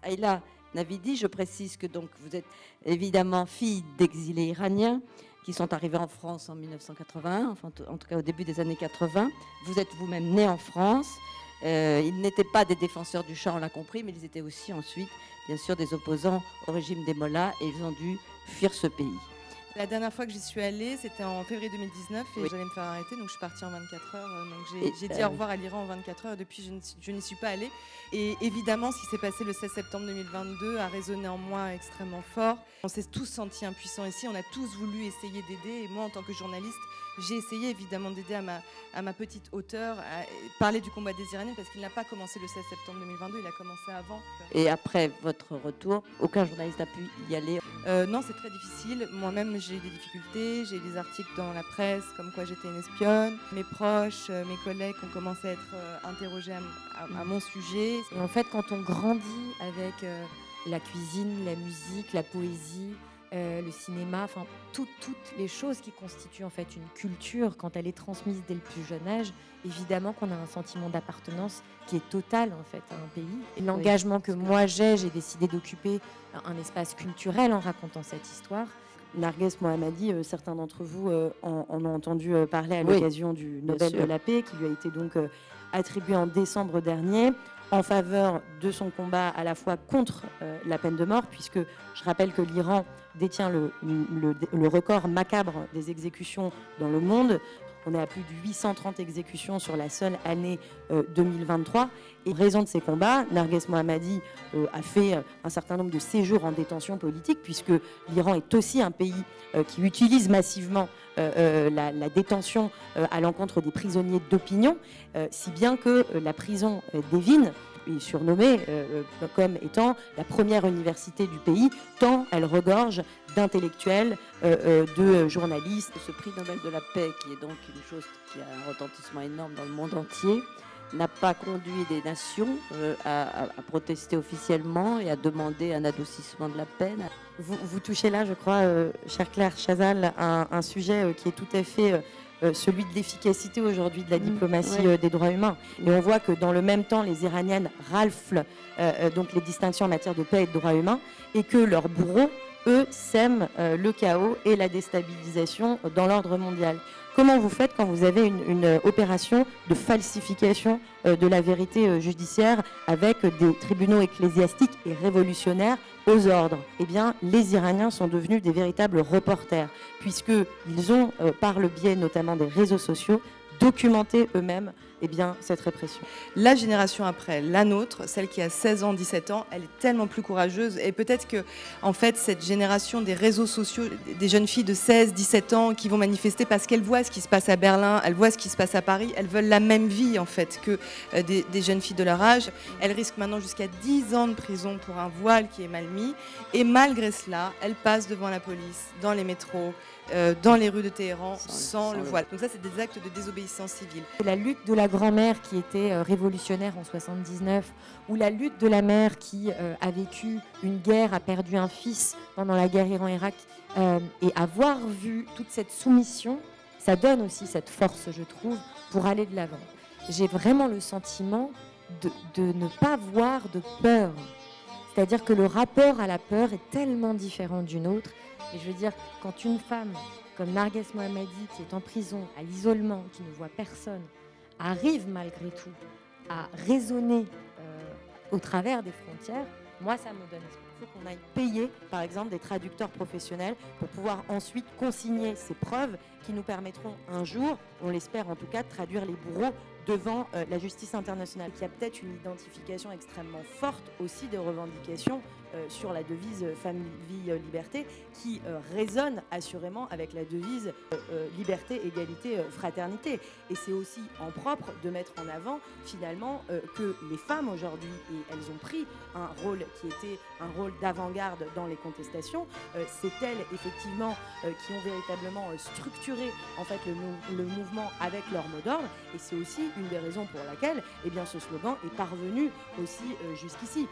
Ayla Navidi, je précise que donc vous êtes évidemment fille d'exilés iraniens qui sont arrivés en France en 1981, enfin en tout cas au début des années 80. Vous êtes vous-même née en France. Ils n'étaient pas des défenseurs du Shah, on l'a compris, mais ils étaient aussi ensuite, bien sûr, des opposants au régime des Mollahs et ils ont dû fuir ce pays. La dernière fois que j'y suis allée, c'était en février 2019 et j'allais me faire arrêter, donc je suis partie en 24 heures. Donc j'ai dit au revoir à l'Iran en 24 heures et depuis je n'y suis pas allée. Et évidemment, ce qui s'est passé le 16 septembre 2022 a résonné en moi extrêmement fort. On s'est tous sentis impuissants ici, on a tous voulu essayer d'aider et moi en tant que journaliste, j'ai essayé évidemment d'aider à ma petite hauteur, à parler du combat des Iraniens parce qu'il n'a pas commencé le 16 septembre 2022, il a commencé avant. Et après votre retour, aucun journaliste n'a pu y aller? Non, c'est très difficile. Moi-même, j'ai eu des difficultés. J'ai eu des articles dans la presse comme quoi j'étais une espionne. Mes proches, mes collègues ont commencé à être interrogés à mon sujet. Et en fait, quand on grandit avec la cuisine, la musique, la poésie, le cinéma, enfin toutes les choses qui constituent en fait une culture, quand elle est transmise dès le plus jeune âge, évidemment qu'on a un sentiment d'appartenance qui est total en fait à un pays. Et l'engagement que moi j'ai décidé d'occuper un espace culturel en racontant cette histoire. Narges Mohammadi, certains d'entre vous en ont entendu parler à l'occasion du Nobel de la paix qui lui a été donc attribué en décembre dernier en faveur de son combat à la fois contre la peine de mort, puisque je rappelle que l'Iran détient le record macabre des exécutions dans le monde. On est à plus de 830 exécutions sur la seule année 2023. Et en raison de ces combats, Narges Mohammadi a fait un certain nombre de séjours en détention politique, puisque l'Iran est aussi un pays qui utilise massivement la détention à l'encontre des prisonniers d'opinion, si bien que la prison d'Evin est surnommée comme étant la première université du pays, tant elle regorge d'intellectuels, de journalistes. Ce prix Nobel de la paix, qui est donc une chose qui a un retentissement énorme dans le monde entier, n'a pas conduit des nations à protester officiellement et à demander un adoucissement de la peine. Vous touchez là, je crois, chère Claire Chazal, un sujet qui est tout à fait celui de l'efficacité aujourd'hui de la diplomatie des droits humains. Et on voit que dans le même temps, les Iraniennes raflent donc les distinctions en matière de paix et de droits humains, et que leurs bourreaux, eux, sèment le chaos et la déstabilisation dans l'ordre mondial. Comment vous faites quand vous avez une opération de falsification de la vérité judiciaire avec des tribunaux ecclésiastiques et révolutionnaires aux ordres? Eh bien, les Iraniens sont devenus des véritables reporters, puisqu'ils ont, par le biais notamment des réseaux sociaux, documenté eux-mêmes cette répression. La génération après, la nôtre, celle qui a 16 ans, 17 ans, elle est tellement plus courageuse. Et peut-être que, en fait, cette génération des réseaux sociaux, des jeunes filles de 16, 17 ans qui vont manifester parce qu'elles voient ce qui se passe à Berlin, elles voient ce qui se passe à Paris, elles veulent la même vie, en fait, que des jeunes filles de leur âge. Elles risquent maintenant jusqu'à 10 ans de prison pour un voile qui est mal mis. Et malgré cela, elles passent devant la police, dans les métros, dans les rues de Téhéran, sans le voile. Donc ça, c'est des actes de désobéissance civile. La lutte de la grand-mère qui était révolutionnaire en 79, ou la lutte de la mère qui a vécu une guerre, a perdu un fils pendant la guerre Iran-Irak, et avoir vu toute cette soumission, ça donne aussi cette force, je trouve, pour aller de l'avant. J'ai vraiment le sentiment de ne pas voir de peur. C'est-à-dire que le rapport à la peur est tellement différent d'une autre. Et je veux dire, quand une femme comme Narges Mohammadi, qui est en prison, à l'isolement, qui ne voit personne, arrive malgré tout à raisonner au travers des frontières, moi, ça me donne espoir. Il faut qu'on aille payer, par exemple, des traducteurs professionnels pour pouvoir ensuite consigner ces preuves qui nous permettront un jour, on l'espère en tout cas, de traduire les bourreaux devant la justice internationale. Il y a peut-être une identification extrêmement forte aussi des revendications sur la devise Femme, Vie, Liberté, qui résonne assurément avec la devise Liberté, Égalité, Fraternité. Et c'est aussi en propre de mettre en avant finalement que les femmes aujourd'hui, et elles ont pris un rôle qui était un rôle d'avant-garde dans les contestations, c'est elles effectivement qui ont véritablement structuré en fait le mouvement avec leur mot d'ordre, et c'est aussi une des raisons pour laquelle ce slogan est parvenu aussi jusqu'ici.